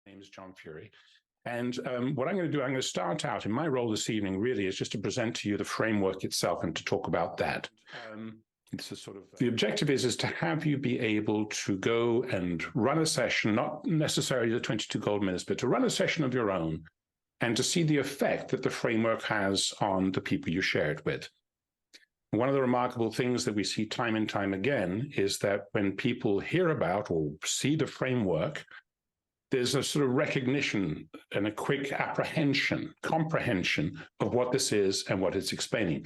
My name is John Furey. And what I'm going to do, I'm going to start out in my role this evening really is just to present to you the framework itself and to talk about that. It's a sort of the objective is to have you be able to go and run a session, not necessarily the 22 gold minutes, but to run a session of your own and to see the effect that the framework has on the people you share it with. One of the remarkable things that we see time and time again is that when people hear about or see the framework, there's a sort of recognition and a quick comprehension of what this is and what it's explaining.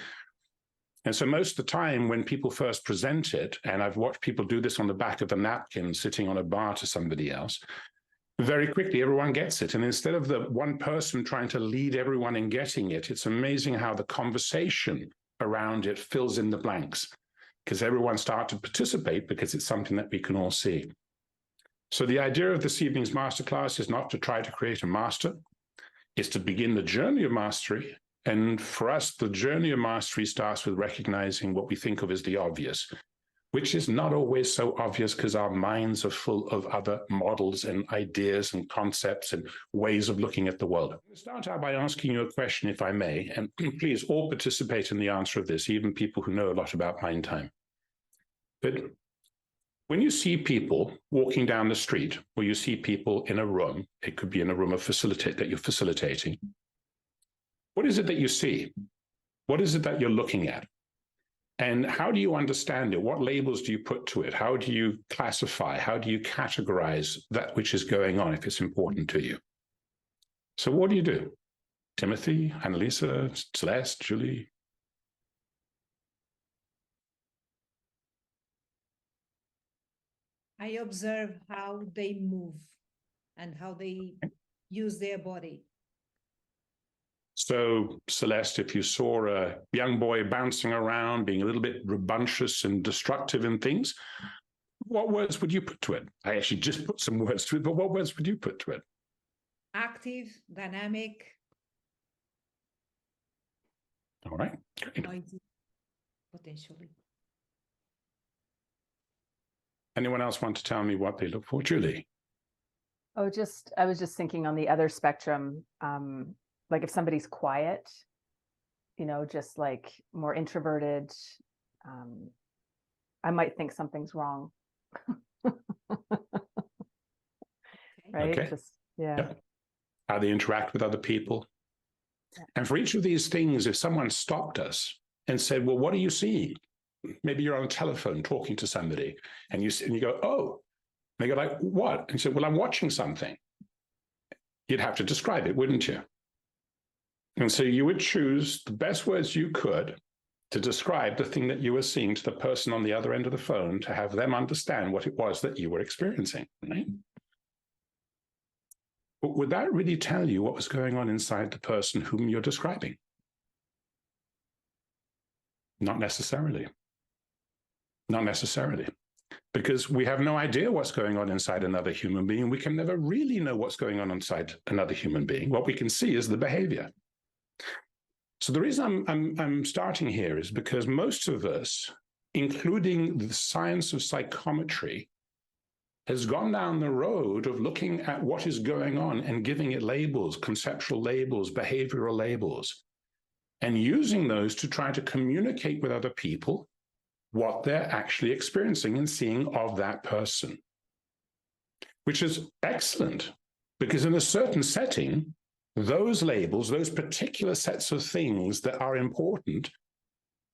And so most of the time when people first present it, and I've watched people do this on the back of a napkin sitting on a bar to somebody else, very quickly everyone gets it. And instead of the one person trying to lead everyone in getting it, it's amazing how the conversation around it fills in the blanks because everyone starts to participate because it's something that we can all see. So the idea of this evening's masterclass is not to try to create a master, it's to begin the journey of mastery. And for us, the journey of mastery starts with recognizing what we think of as the obvious, which is not always so obvious because our minds are full of other models and ideas and concepts and ways of looking at the world. I'm going to start out by asking you a question, if I may, and please all participate in the answer of this, even people who know a lot about MindTime. But when you see people walking down the street, or you see people in a room, it could be in a room of that you're facilitating, what is it that you see? What is it that you're looking at? And how do you understand it? What labels do you put to it? How do you classify? How do you categorize that which is going on if it's important to you? So what do you do? Timothy, Annalisa, Celeste, Julie? I observe how they move and how they use their body. So, Celeste, if you saw a young boy bouncing around, being a little bit rambunctious and destructive in things, what words would you put to it? I actually just put some words to it, but what words would you put to it? Active, dynamic. All right. Great. Noisy, potentially. Anyone else want to tell me what they look for? Julie? Oh, I was just thinking on the other spectrum, like if somebody's quiet, just like more introverted, I might think something's wrong. Right? Okay. Yeah. Yep. How they interact with other people. Yeah. And for each of these things, if someone stopped us and said, well, what are you seeing? Maybe you're on a telephone talking to somebody and you go, oh, and they go like, what? And you say, well, I'm watching something. You'd have to describe it, wouldn't you? And so you would choose the best words you could to describe the thing that you were seeing to the person on the other end of the phone to have them understand what it was that you were experiencing, right? But would that really tell you what was going on inside the person whom you're describing? Not necessarily. Not necessarily. Because we have no idea what's going on inside another human being. We can never really know what's going on inside another human being. What we can see is the behavior. So the reason I'm starting here is because most of us, including the science of psychometry, has gone down the road of looking at what is going on and giving it labels, conceptual labels, behavioral labels, and using those to try to communicate with other people what they're actually experiencing and seeing of that person, which is excellent because in a certain setting, those labels, those particular sets of things that are important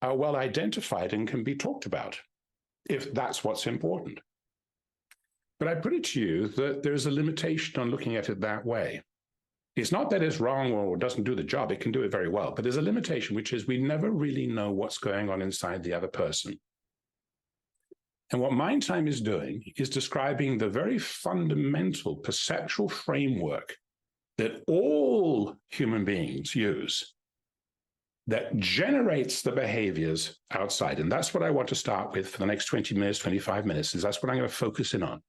are well identified and can be talked about if that's what's important. But I put it to you that there's a limitation on looking at it that way. It's not that it's wrong or doesn't do the job, it can do it very well, but there's a limitation, which is we never really know what's going on inside the other person. And what MindTime is doing is describing the very fundamental perceptual framework that all human beings use that generates the behaviors outside. And that's what I want to start with for the next 20 minutes, 25 minutes, is that's what I'm going to focus in on.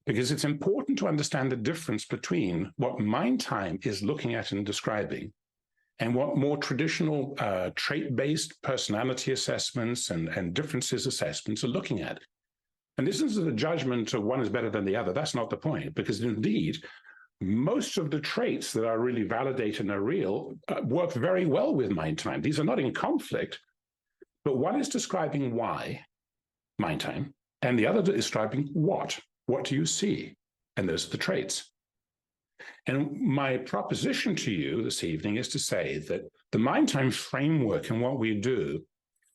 Because it's important to understand the difference between what MindTime is looking at and describing and what more traditional trait-based personality assessments and differences assessments are looking at. And this isn't a judgment of one is better than the other. That's not the point, because indeed, most of the traits that are really validated and are real work very well with MindTime. These are not in conflict, but one is describing why, MindTime, and the other is describing what. What do you see? And those are the traits. And my proposition to you this evening is to say that the MindTime framework and what we do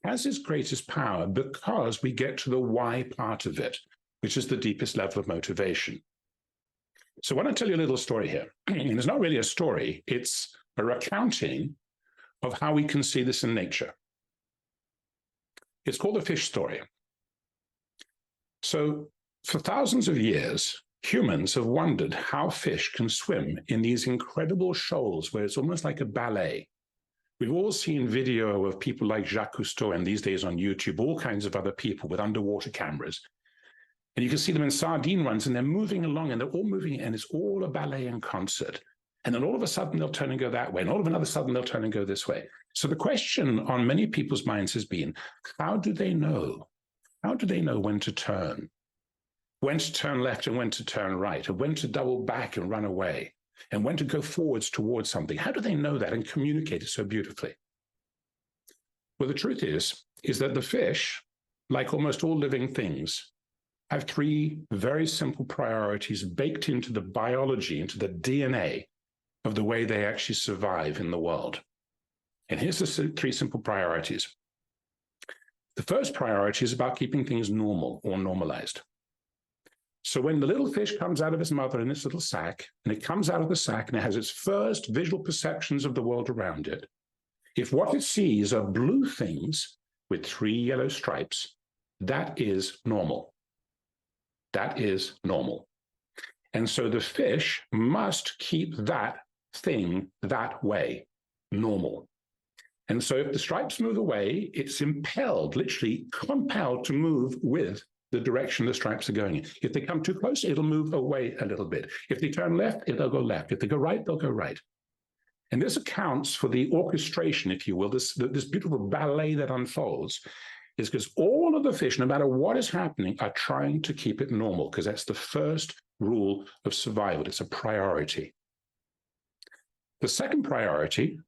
has its greatest power because we get to the why part of it, which is the deepest level of motivation. So I want to tell you a little story here. And it's not really a story, it's a recounting of how we can see this in nature. It's called the fish story. So for thousands of years, humans have wondered how fish can swim in these incredible shoals where it's almost like a ballet. We've all seen video of people like Jacques Cousteau, and these days on YouTube, all kinds of other people with underwater cameras. And you can see them in sardine runs, and they're moving along, and they're all moving, and it's all a ballet in concert. And then all of a sudden, they'll turn and go that way, and all of another sudden, they'll turn and go this way. So the question on many people's minds has been, how do they know? How do they know when to turn? When to turn left and when to turn right, and when to double back and run away, and when to go forwards towards something? How do they know that and communicate it so beautifully? Well, the truth is that the fish, like almost all living things, have three very simple priorities baked into the biology, into the DNA of the way they actually survive in the world. And here's the three simple priorities. The first priority is about keeping things normal or normalized. So when the little fish comes out of its mother in its little sac, and it comes out of the sac and it has its first visual perceptions of the world around it, if what it sees are blue things with 3 yellow stripes, that is normal. That is normal. And so the fish must keep that thing that way, normal. And so if the stripes move away, it's impelled, literally compelled to move with the direction the stripes are going in. If they come too close, it'll move away a little bit. If they turn left, it'll go left. If they go right, they'll go right. And this accounts for the orchestration, if you will, this beautiful ballet that unfolds, is because all of the fish, no matter what is happening, are trying to keep it normal, because that's the first rule of survival. It's a priority. The second priority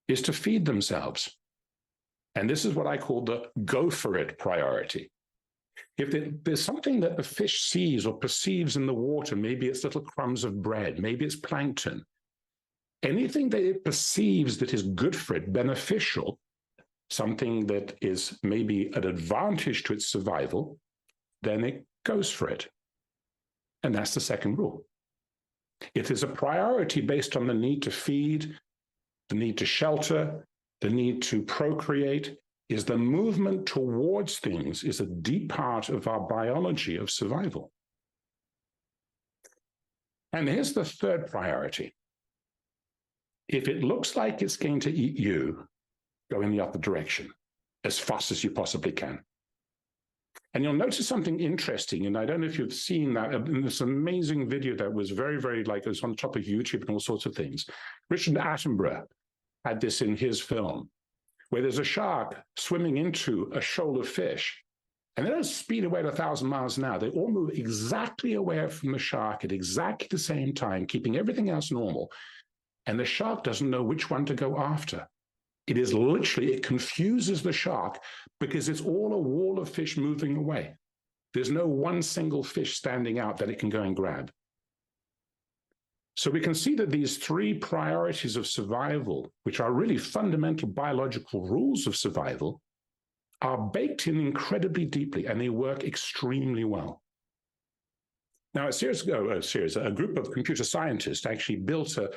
is to feed themselves. And this is what I call the go for it priority. If there's something that the fish sees or perceives in the water, maybe it's little crumbs of bread, maybe it's plankton, anything that it perceives that is good for it, beneficial, something that is maybe an advantage to its survival, then it goes for it. And that's the second rule. If there's a priority based on the need to feed, the need to shelter, the need to procreate, is the movement towards things is a deep part of our biology of survival. And here's the third priority. If it looks like it's going to eat you, go in the other direction as fast as you possibly can. And you'll notice something interesting, and I don't know if you've seen that in this amazing video that was very, very, like, it was on top of YouTube and all sorts of things. Richard Attenborough had this in his film, where there's a shark swimming into a shoal of fish, and they don't speed away at 1,000 miles an hour. They all move exactly away from the shark at exactly the same time, keeping everything else normal. And the shark doesn't know which one to go after. It is literally, it confuses the shark because it's all a wall of fish moving away. There's no one single fish standing out that it can go and grab. So we can see that these three priorities of survival, which are really fundamental biological rules of survival, are baked in incredibly deeply, and they work extremely well. Now, a group of computer scientists actually built a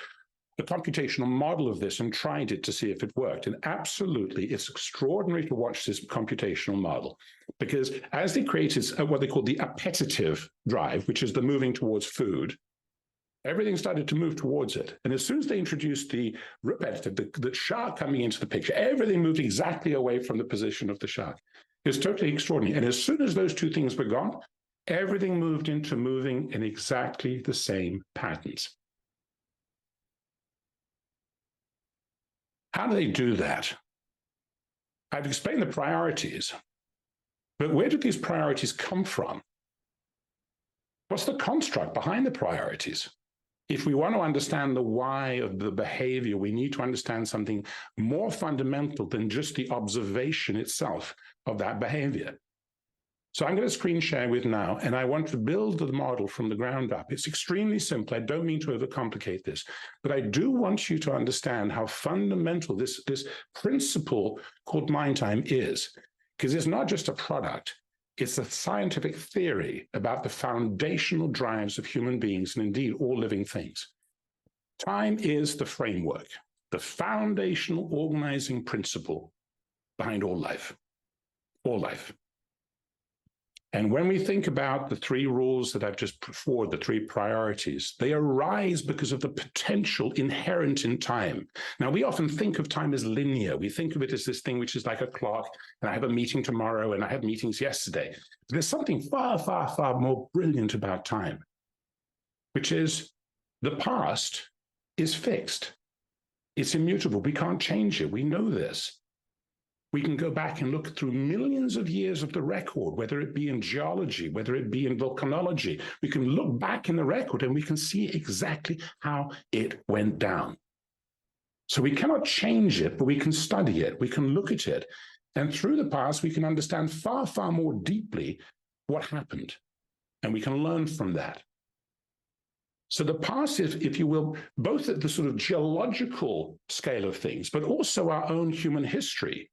computational model of this and tried it to see if it worked. And absolutely, it's extraordinary to watch this computational model, because as they created what they call the appetitive drive, which is the moving towards food, everything started to move towards it. And as soon as they introduced the repetitive, the shark coming into the picture, everything moved exactly away from the position of the shark. It's totally extraordinary. And as soon as those two things were gone, everything moved into moving in exactly the same patterns. How do they do that? I've explained the priorities, but where do these priorities come from? What's the construct behind the priorities? If we want to understand the why of the behavior, we need to understand something more fundamental than just the observation itself of that behavior. So I'm going to screen share with now, and I want to build the model from the ground up. It's extremely simple. I don't mean to overcomplicate this, but I do want you to understand how fundamental this principle called MindTime is, because it's not just a product. It's a scientific theory about the foundational drives of human beings and indeed all living things. Time is the framework, the foundational organizing principle behind all life, all life. And when we think about the three rules that I've just put forward, the three priorities, they arise because of the potential inherent in time. Now, we often think of time as linear. We think of it as this thing which is like a clock, and I have a meeting tomorrow, and I had meetings yesterday. But there's something far, far, far more brilliant about time, which is the past is fixed. It's immutable. We can't change it. We know this. We can go back and look through millions of years of the record, whether it be in geology, whether it be in volcanology. We can look back in the record and we can see exactly how it went down. So we cannot change it, but we can study it. We can look at it. And through the past, we can understand far, far more deeply what happened. And we can learn from that. So the past is, if you will, both at the sort of geological scale of things, but also our own human history.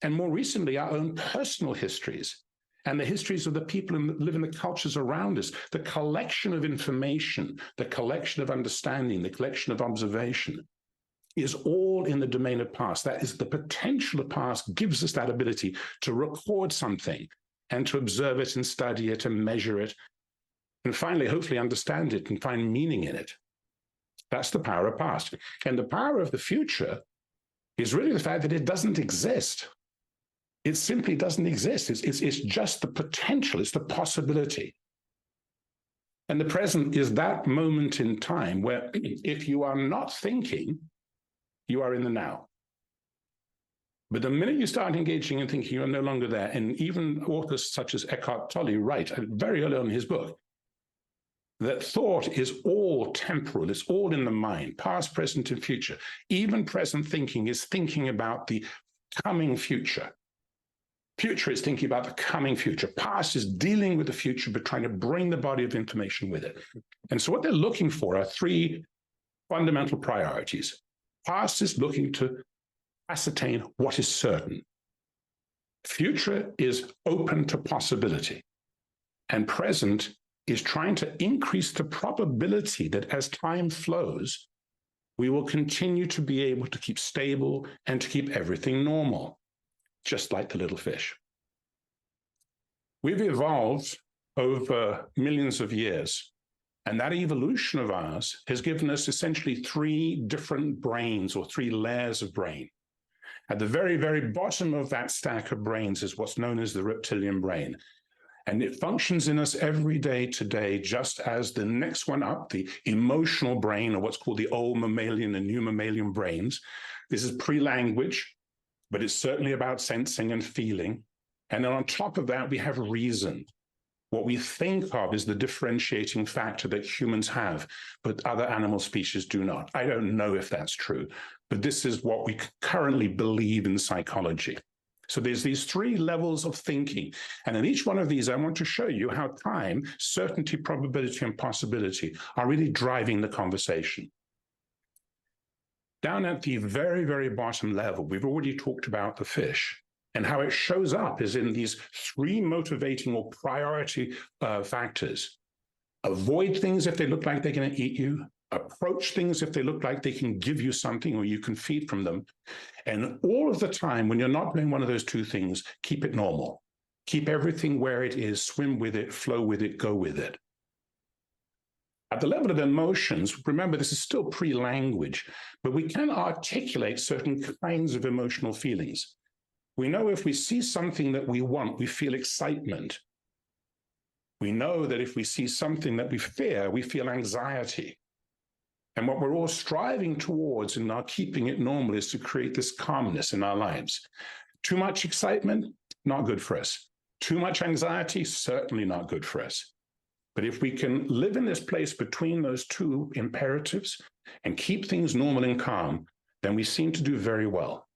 And more recently, our own personal histories and the histories of the people who live in the cultures around us, the collection of information, the collection of understanding, the collection of observation is all in the domain of past. That is, the potential of past gives us that ability to record something and to observe it and study it and measure it. And finally, hopefully understand it and find meaning in it. That's the power of past. And the power of the future is really the fact that it doesn't exist. It simply doesn't exist. It's just the potential. It's the possibility. And the present is that moment in time where if you are not thinking, you are in the now. But the minute you start engaging and thinking, you're no longer there. And even authors such as Eckhart Tolle write very early on in his book that thought is all temporal. It's all in the mind, past, present, and future. Even present thinking is thinking about the coming future. Future is thinking about the coming future. Past is dealing with the future, but trying to bring the body of information with it. And so what they're looking for are three fundamental priorities. Past is looking to ascertain what is certain. Future is open to possibility. And present is trying to increase the probability that as time flows, we will continue to be able to keep stable and to keep everything normal. Just like the little fish. We've evolved over millions of years, and that evolution of ours has given us essentially three different brains or three layers of brain. At the very, very bottom of that stack of brains is what's known as the reptilian brain. And it functions in us every day today, just as the next one up, the emotional brain, or what's called the old mammalian and new mammalian brains. This is pre-language, but it's certainly about sensing and feeling. And then on top of that, we have reason. What we think of is the differentiating factor that humans have, but other animal species do not. I don't know if that's true, but this is what we currently believe in psychology. So there's these three levels of thinking. And in each one of these, I want to show you how time, certainty, probability, and possibility are really driving the conversation. Down at the very, very bottom level, we've already talked about the fish, and how it shows up is in these three motivating or priority factors. Avoid things if they look like they're going to eat you. Approach things if they look like they can give you something or you can feed from them. And all of the time, when you're not doing one of those two things, keep it normal. Keep everything where it is, swim with it, flow with it, go with it. At the level of emotions, remember, this is still pre-language, but we can articulate certain kinds of emotional feelings. We know if we see something that we want, we feel excitement. We know that if we see something that we fear, we feel anxiety. And what we're all striving towards in our keeping it normal is to create this calmness in our lives. Too much excitement, not good for us. Too much anxiety, certainly not good for us. But if we can live in this place between those two imperatives and keep things normal and calm, then we seem to do very well.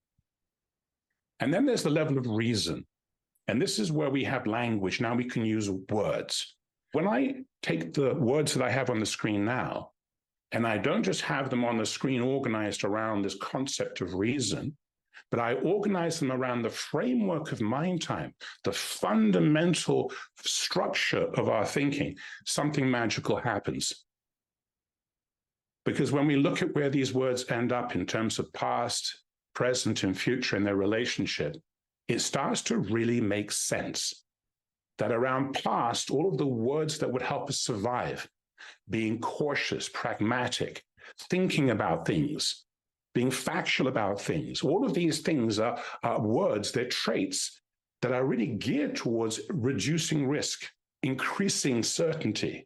And then there's the level of reason. And this is where we have language. Now we can use words. When I take the words that I have on the screen now, and I don't just have them on the screen organized around this concept of reason, but I organize them around the framework of MindTime, the fundamental structure of our thinking, something magical happens. Because when we look at where these words end up in terms of past, present, and future in their relationship, it starts to really make sense. That around past, all of the words that would help us survive, being cautious, pragmatic, thinking about things, being factual about things, all of these things are words, they're traits that are really geared towards reducing risk, increasing certainty.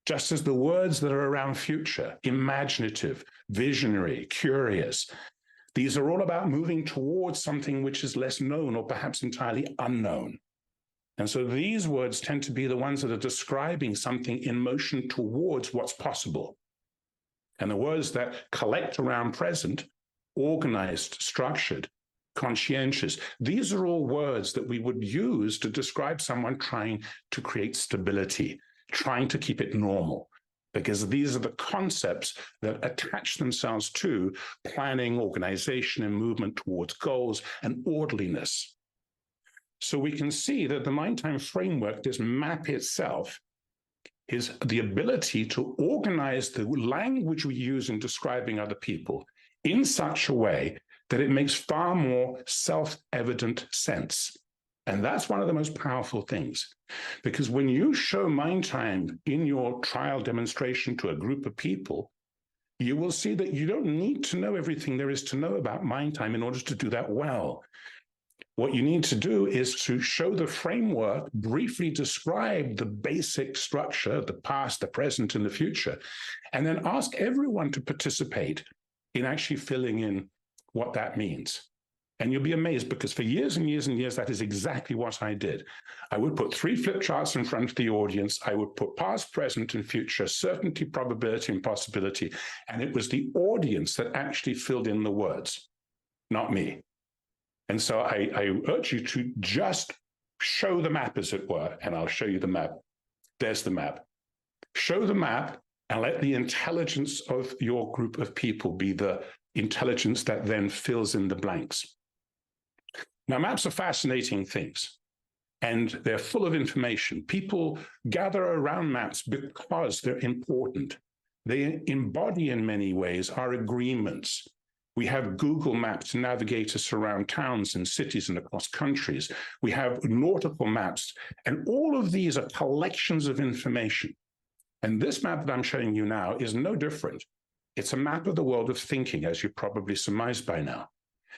Just as the words that are around future, imaginative, visionary, curious, these are all about moving towards something which is less known or perhaps entirely unknown. And so these words tend to be the ones that are describing something in motion towards what's possible. And the words that collect around present, organized, structured, conscientious, these are all words that we would use to describe someone trying to create stability, trying to keep it normal, because these are the concepts that attach themselves to planning, organization, and movement towards goals and orderliness. So we can see that the MindTime framework, this map itself, is the ability to organize the language we use in describing other people in such a way that it makes far more self-evident sense. And that's one of the most powerful things, because when you show MindTime in your trial demonstration to a group of people, you will see that you don't need to know everything there is to know about MindTime in order to do that well. What you need to do is to show the framework, briefly describe the basic structure, the past, the present, and the future, and then ask everyone to participate in actually filling in what that means. And you'll be amazed, because for years and years and years, that is exactly what I did. I would put 3 flip charts in front of the audience. I would put past, present, and future, certainty, probability, and possibility. And it was the audience that actually filled in the words, not me. And so I urge you to just show the map, as it were, and I'll show you the map. There's the map. Show the map and let the intelligence of your group of people be the intelligence that then fills in the blanks. Now, maps are fascinating things, and they're full of information. People gather around maps because they're important. They embody, in many ways, our agreements. We have Google Maps to navigate us around towns and cities and across countries. We have nautical maps, and all of these are collections of information. And this map that I'm showing you now is no different. It's a map of the world of thinking, as you probably surmised by now.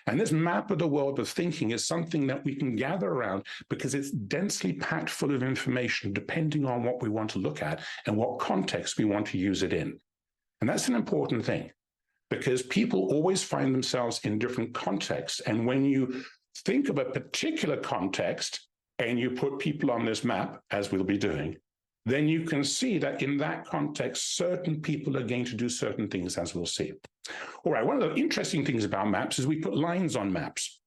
And this map of the world of thinking is something that we can gather around because it's densely packed full of information, depending on what we want to look at and what context we want to use it in. And that's an important thing, because people always find themselves in different contexts. And when you think of a particular context and you put people on this map, as we'll be doing, then you can see that in that context, certain people are going to do certain things, as we'll see. All right, one of the interesting things about maps is we put lines on maps.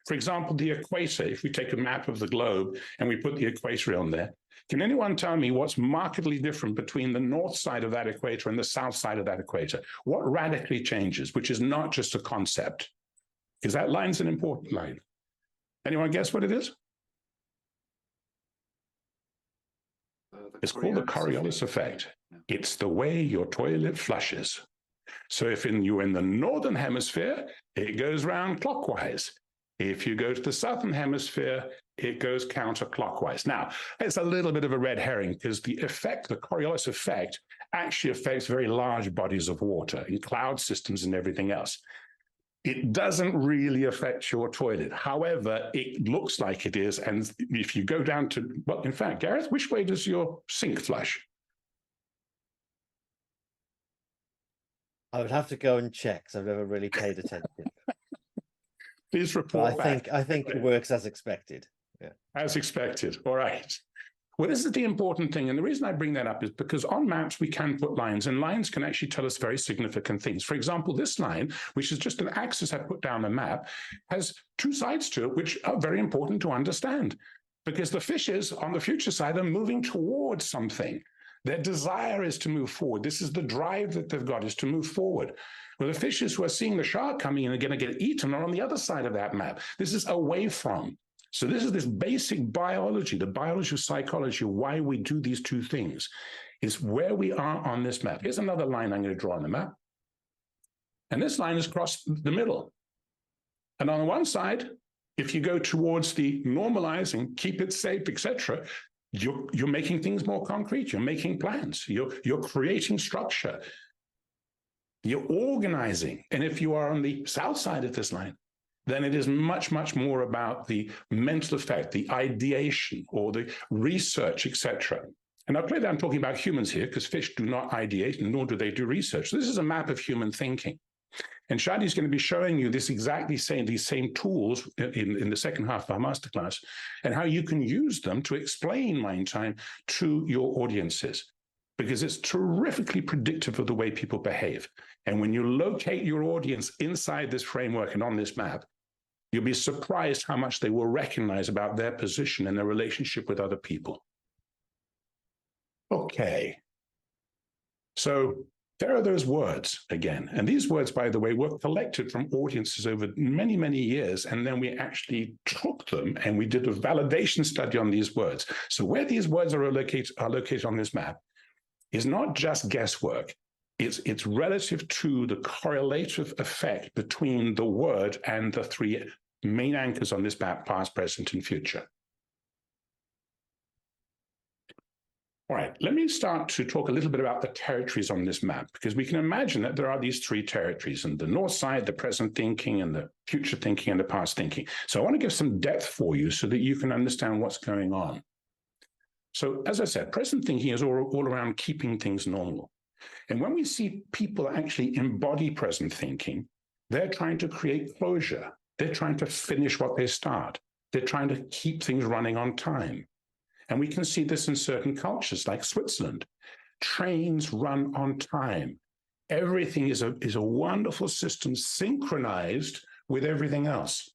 For example, the equator, if we take a map of the globe and we put the equator on there, can anyone tell me what's markedly different between the north side of that equator and the south side of that equator? What radically changes, which is not just a concept? Because that line's an important line. Anyone guess what it is? It's called the Coriolis effect. It's the way your toilet flushes. So if you're in the northern hemisphere, it goes round clockwise. If you go to the southern hemisphere, it goes counterclockwise. Now, it's a little bit of a red herring, because the effect, the Coriolis effect, actually affects very large bodies of water in cloud systems and everything else. It doesn't really affect your toilet. However, it looks like it is. And if you go down to, well, in fact, Gareth, which way does your sink flush? I would have to go and check, because I've never really paid attention. Please report back. I think it works as expected. Yeah. As expected. All right. Well, this is the important thing. And the reason I bring that up is because on maps, we can put lines, and lines can actually tell us very significant things. For example, this line, which is just an axis I put down the map, has two sides to it, which are very important to understand, because the fishes on the future side are moving towards something. Their desire is to move forward. This is the drive that they've got, is to move forward. Well, the fishes who are seeing the shark coming in and are going to get eaten are on the other side of that map. This is away from. So this is this basic biology, the biology of psychology, why we do these two things. Is where we are on this map. Here's another line I'm going to draw on the map. And this line is across the middle. And on the one side, if you go towards the normalizing, keep it safe, etc., you're making things more concrete. You're making plans. You're creating structure. You're organizing. And if you are on the south side of this line, then it is much, much more about the mental effect, the ideation, or the research, etc. And I'll play that I'm talking about humans here, because fish do not ideate, nor do they do research. So this is a map of human thinking. And Shadi is going to be showing you this these same tools in the second half of our masterclass, and how you can use them to explain MindTime to your audiences, because it's terrifically predictive of the way people behave. And when you locate your audience inside this framework and on this map, you'll be surprised how much they will recognize about their position and their relationship with other people. Okay. So there are those words again. And these words, by the way, were collected from audiences over many, many years. And then we actually took them and we did a validation study on these words. So where these words are located on this map is not just guesswork. It's relative to the correlative effect between the word and the three main anchors on this map: past, present, and future. All right, let me start to talk a little bit about the territories on this map, because we can imagine that there are these three territories, and the north side, the present thinking, and the future thinking, and the past thinking. So I want to give some depth for you so that you can understand what's going on. So as I said, present thinking is all around keeping things normal. And when we see people actually embody present thinking, they're trying to create closure. They're trying to finish what they start. They're trying to keep things running on time. And we can see this in certain cultures like Switzerland. Trains run on time. Everything is a wonderful system synchronized with everything else.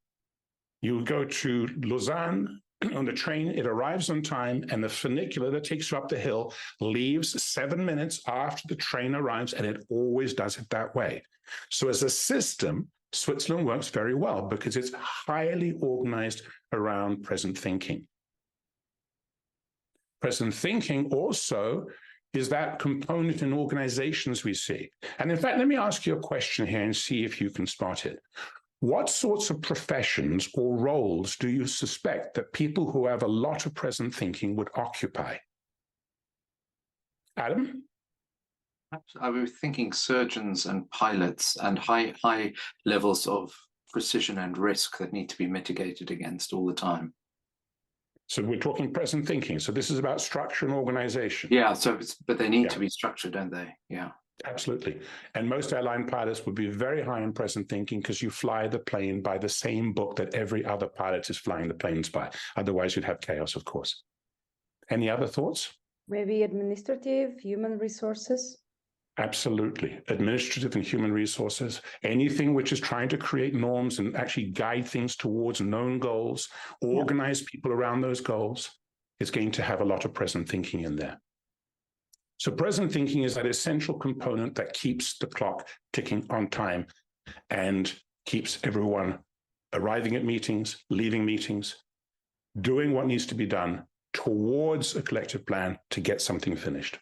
You go to Lausanne on the train, it arrives on time, and the funicular that takes you up the hill leaves 7 minutes after the train arrives, and it always does it that way. So as a system, Switzerland works very well because it's highly organized around present thinking. Present thinking also is that component in organizations we see. And in fact, let me ask you a question here and see if you can spot it. What sorts of professions or roles do you suspect that people who have a lot of present thinking would occupy? Adam? I was thinking surgeons and pilots and high levels of precision and risk that need to be mitigated against all the time. So we're talking present thinking. So this is about structure and organization. Yeah, but they need to be structured, don't they? Yeah. Absolutely. And most airline pilots would be very high in present thinking because you fly the plane by the same book that every other pilot is flying the planes by. Otherwise, you'd have chaos, of course. Any other thoughts? Maybe administrative, human resources? Absolutely. Administrative and human resources. Anything which is trying to create norms and actually guide things towards known goals, organize people around those goals, is going to have a lot of present thinking in there. So present thinking is that essential component that keeps the clock ticking on time and keeps everyone arriving at meetings, leaving meetings, doing what needs to be done towards a collective plan to get something finished.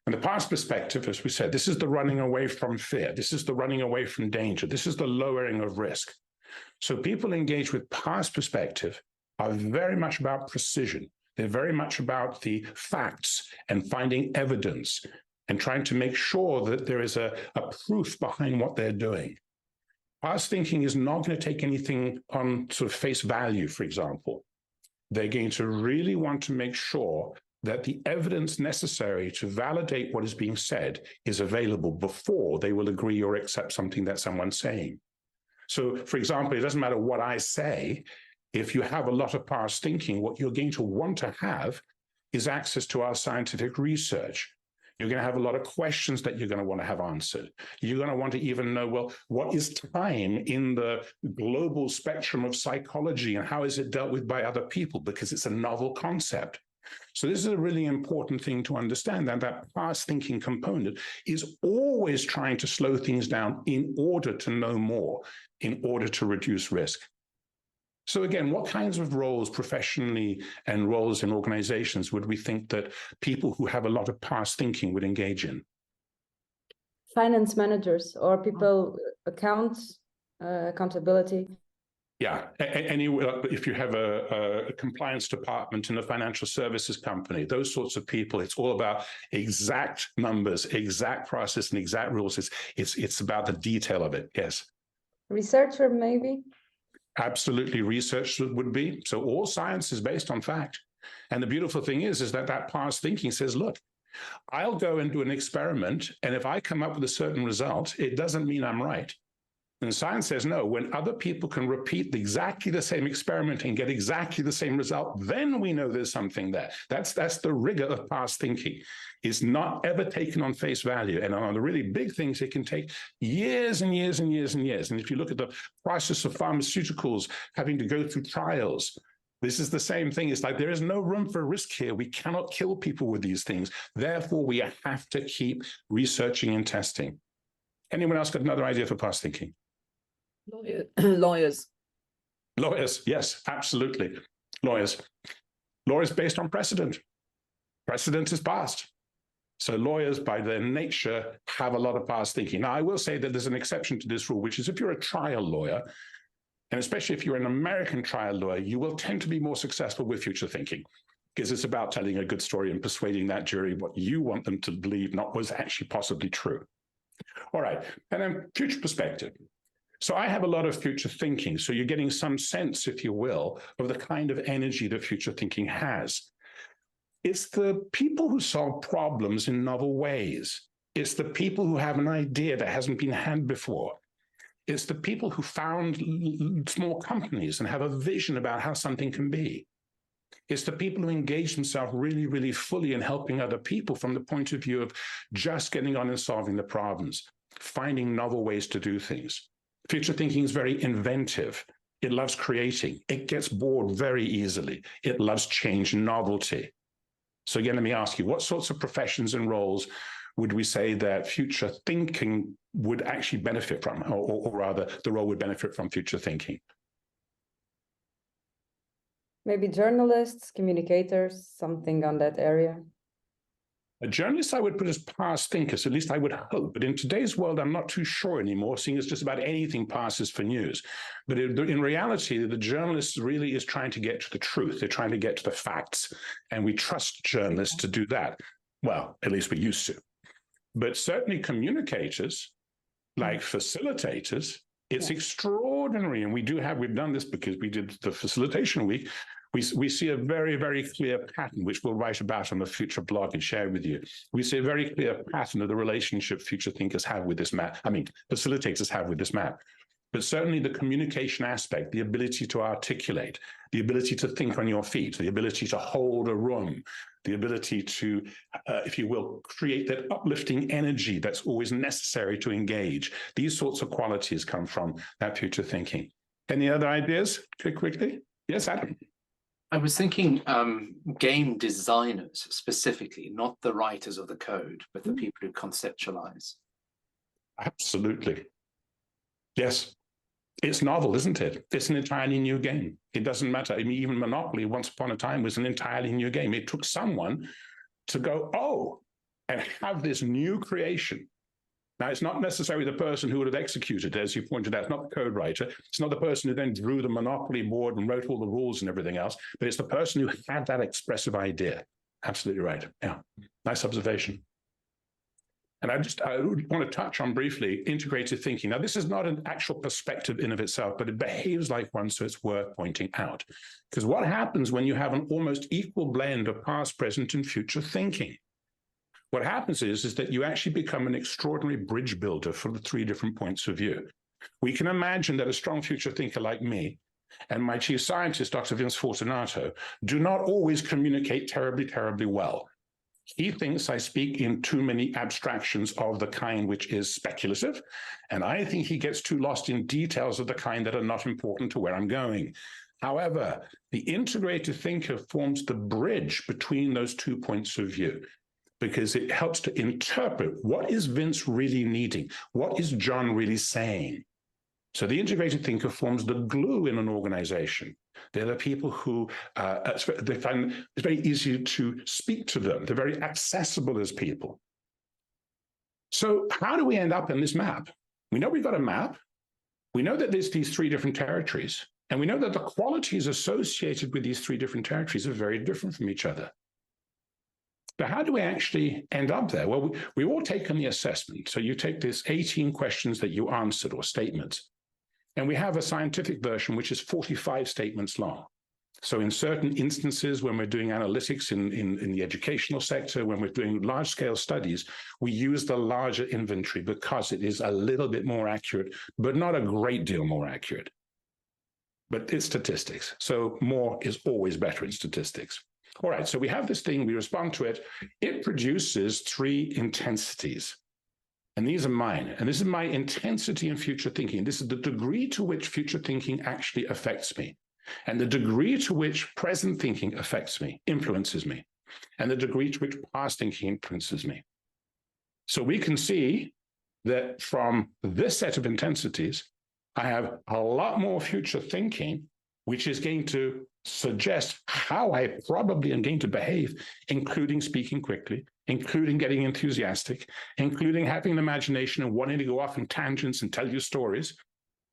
And the past perspective, as we said, this is the running away from fear. This is the running away from danger. This is the lowering of risk. So people engaged with past perspective are very much about precision. They're very much about the facts and finding evidence and trying to make sure that there is a proof behind what they're doing. Past thinking is not going to take anything on sort of face value, for example. They're going to really want to make sure that the evidence necessary to validate what is being said is available before they will agree or accept something that someone's saying. So, for example, it doesn't matter what I say. If you have a lot of past thinking, what you're going to want to have is access to our scientific research. You're going to have a lot of questions that you're going to want to have answered. You're going to want to even know, well, what is time in the global spectrum of psychology and how is it dealt with by other people? Because it's a novel concept. So this is a really important thing to understand, that past thinking component is always trying to slow things down in order to know more, in order to reduce risk. So again, what kinds of roles professionally and roles in organizations would we think that people who have a lot of past thinking would engage in? Finance managers or people accountability. Yeah, if you have a compliance department in a financial services company, those sorts of people, it's all about exact numbers, exact process, and exact rules. It's about the detail of it. Yes. Researcher, maybe. Absolutely, research would be. So all science is based on fact. And the beautiful thing is that past thinking says, look, I'll go and do an experiment, and if I come up with a certain result, it doesn't mean I'm right. And science says, no, when other people can repeat exactly the same experiment and get exactly the same result, then we know there's something there. That's the rigor of past thinking. It's not ever taken on face value. And on the really big things, it can take years and years and years and years. And if you look at the process of pharmaceuticals having to go through trials, this is the same thing. It's like there is no room for risk here. We cannot kill people with these things. Therefore, we have to keep researching and testing. Anyone else got another idea for past thinking? Lawyers. Lawyers, yes, absolutely. Lawyers. Law is based on precedent. Precedent is past. So lawyers, by their nature, have a lot of past thinking. Now, I will say that there's an exception to this rule, which is if you're a trial lawyer, and especially if you're an American trial lawyer, you will tend to be more successful with future thinking, because it's about telling a good story and persuading that jury what you want them to believe, not what's actually possibly true. All right, and then future perspective. So I have a lot of future thinking. So you're getting some sense, if you will, of the kind of energy that future thinking has. It's the people who solve problems in novel ways. It's the people who have an idea that hasn't been had before. It's the people who found small companies and have a vision about how something can be. It's the people who engage themselves really, really fully in helping other people from the point of view of just getting on and solving the problems, finding novel ways to do things. Future thinking is very inventive. It loves creating. It gets bored very easily. It loves change and novelty. So again, let me ask you, what sorts of professions and roles would we say that future thinking would actually benefit from, or rather the role would benefit from future thinking? Maybe journalists, communicators, something on that area. A journalist I would put as past thinkers, at least I would hope. But in today's world, I'm not too sure anymore, seeing as just about anything passes for news. But in reality, the journalist really is trying to get to the truth. They're trying to get to the facts. And we trust journalists to do that. Well, at least we used to. But certainly communicators, like facilitators, it's extraordinary. And we've done this because we did the facilitation week. We see a very, very clear pattern, which we'll write about on the future blog and share with you. We see a very clear pattern of the relationship future thinkers have with this map. Facilitators have with this map. But certainly the communication aspect, the ability to articulate, the ability to think on your feet, the ability to hold a room, the ability to, if you will, create that uplifting energy that's always necessary to engage. These sorts of qualities come from that future thinking. Any other ideas quickly? Yes, Adam. I was thinking game designers specifically, not the writers of the code, but the people who conceptualize. Absolutely. Yes. It's novel, isn't it? It's an entirely new game. It doesn't matter. I mean, even Monopoly, once upon a time, was an entirely new game. It took someone to go, oh, and have this new creation. Now, it's not necessarily the person who would have executed it, as you pointed out. It's not the code writer. It's not the person who then drew the Monopoly board and wrote all the rules and everything else, but it's the person who had that expressive idea. Absolutely right. Yeah. Nice observation. And I want to touch on briefly integrated thinking. Now, this is not an actual perspective in of itself, but it behaves like one, so it's worth pointing out. Because what happens when you have an almost equal blend of past, present, and future thinking? What happens is that you actually become an extraordinary bridge builder for the three different points of view. We can imagine that a strong future thinker like me and my chief scientist, Dr. Vince Fortunato, do not always communicate terribly, terribly well. He thinks I speak in too many abstractions of the kind which is speculative, and I think he gets too lost in details of the kind that are not important to where I'm going. However, the integrated thinker forms the bridge between those 2 points of view, because it helps to interpret what is Vince really needing, what is John really saying. So the integrated thinker forms the glue in an organization. They're the people who they find it's very easy to speak to them. They're very accessible as people. So how do we end up in this map? We know we've got a map. We know that there's these 3 different territories. And we know that the qualities associated with these 3 different territories are very different from each other. But how do we actually end up there? Well, we've all taken the assessment. So you take this 18 questions that you answered or statements. And we have a scientific version, which is 45 statements long. So in certain instances, when we're doing analytics in the educational sector, when we're doing large-scale studies, we use the larger inventory because it is a little bit more accurate, but not a great deal more accurate. But it's statistics. So more is always better in statistics. All right, so we have this thing, we respond to it. It produces 3 intensities. And these are mine. And this is my intensity in future thinking. This is the degree to which future thinking actually affects me. And the degree to which present thinking affects me, influences me. And the degree to which past thinking influences me. So we can see that from this set of intensities, I have a lot more future thinking, which is going to suggest how I probably am going to behave, including speaking quickly, including getting enthusiastic, including having an imagination and wanting to go off in tangents and tell you stories,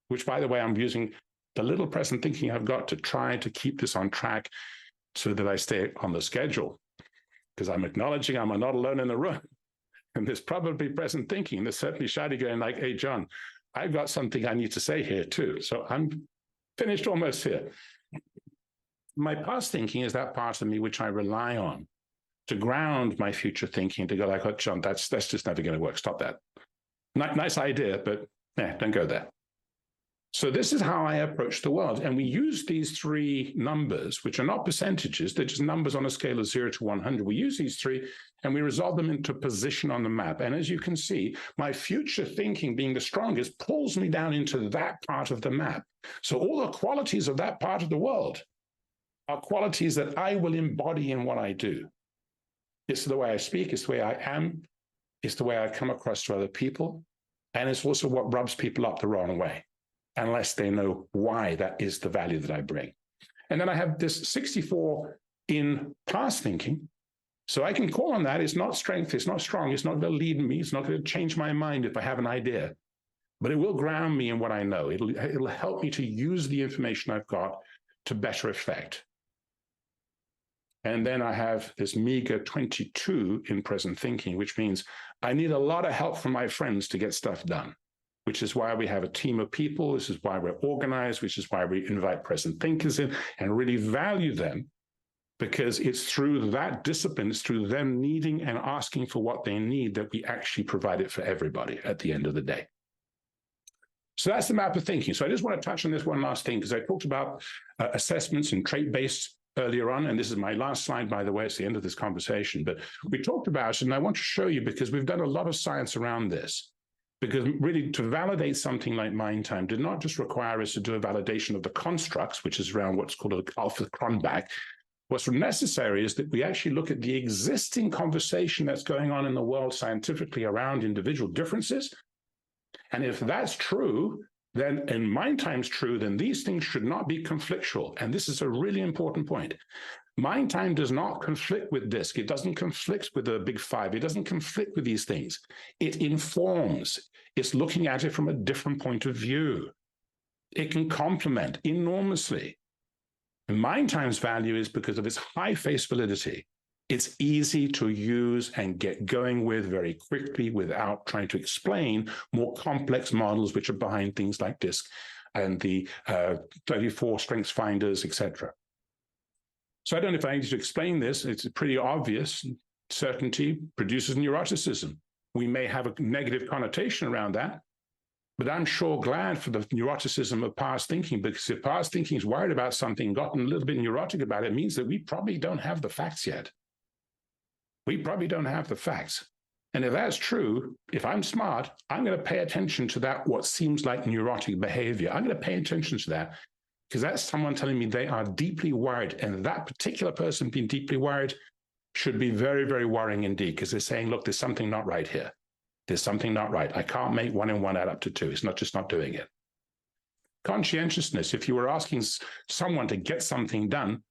which, by the way, I'm using the little present thinking I've got to try to keep this on track so that I stay on the schedule, because I'm acknowledging I'm not alone in the room. And there's probably present thinking. There's certainly Shadi going like, hey, John, I've got something I need to say here too. So I'm finished almost here. My past thinking is that part of me which I rely on to ground my future thinking, to go like, oh, John, that's just never going to work. Stop that. Nice idea, but don't go there. So this is how I approach the world. And we use these 3 numbers, which are not percentages. They're just numbers on a scale of 0 to 100. We use these 3 and we resolve them into position on the map. And as you can see, my future thinking being the strongest pulls me down into that part of the map. So all the qualities of that part of the world are qualities that I will embody in what I do. It's the way I speak, it's the way I am, it's the way I come across to other people, and it's also what rubs people up the wrong way, unless they know why that is the value that I bring. And then I have this 64 in past thinking, so I can call on that. It's not strength, it's not strong, it's not going to lead me, it's not going to change my mind if I have an idea, but it will ground me in what I know. It'll help me to use the information I've got to better effect. And then I have this meager 22 in present thinking, which means I need a lot of help from my friends to get stuff done, which is why we have a team of people. This is why we're organized, which is why we invite present thinkers in and really value them, because it's through that discipline, it's through them needing and asking for what they need that we actually provide it for everybody at the end of the day. So that's the map of thinking. So I just want to touch on this one last thing, because I talked about assessments and trait-based earlier on, and this is my last slide, by the way, it's the end of this conversation, but we talked about it, and I want to show you, because we've done a lot of science around this, because really to validate something like MindTime did not just require us to do a validation of the constructs, which is around what's called an alpha cronback. What's necessary is that we actually look at the existing conversation that's going on in the world scientifically around individual differences, and if that's true, then, and MindTime's true, then these things should not be conflictual. And this is a really important point. MindTime does not conflict with DISC. It doesn't conflict with the big 5. It doesn't conflict with these things. It informs. It's looking at it from a different point of view. It can complement enormously. And MindTime's value is because of its high face validity. It's easy to use and get going with very quickly without trying to explain more complex models which are behind things like DISC and the 34 strengths finders, etc. So I don't know if I need to explain this. It's pretty obvious. Certainty produces neuroticism. We may have a negative connotation around that, But I'm sure glad for the neuroticism of past thinking, because if past thinking is worried about something, gotten a little bit neurotic about it, it means that we probably don't have the facts yet. We probably don't have the facts. And if that's true, if I'm smart, I'm going to pay attention to that, what seems like neurotic behavior. I'm going to pay attention to that because that's someone telling me they are deeply worried. And that particular person being deeply worried should be very, very worrying indeed, because they're saying, look, there's something not right here. There's something not right. I can't make 1 and 1 add up to 2. It's not just not doing it. Conscientiousness, if you were asking someone to get something done,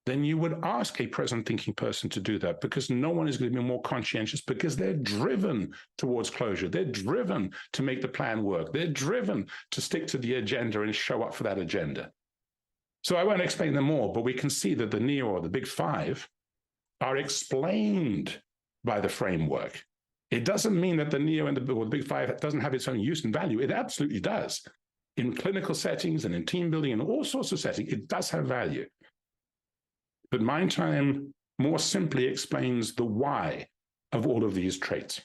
then you would ask a present thinking person to do that, because no one is going to be more conscientious, because they're driven towards closure. They're driven to make the plan work. They're driven to stick to the agenda and show up for that agenda. So I won't explain them all, but we can see that the Neo or the Big Five are explained by the framework. It doesn't mean that the Neo and the Big Five doesn't have its own use and value. It absolutely does. In clinical settings and in team building and all sorts of settings, it does have value. But MindTime more simply explains the why of all of these traits.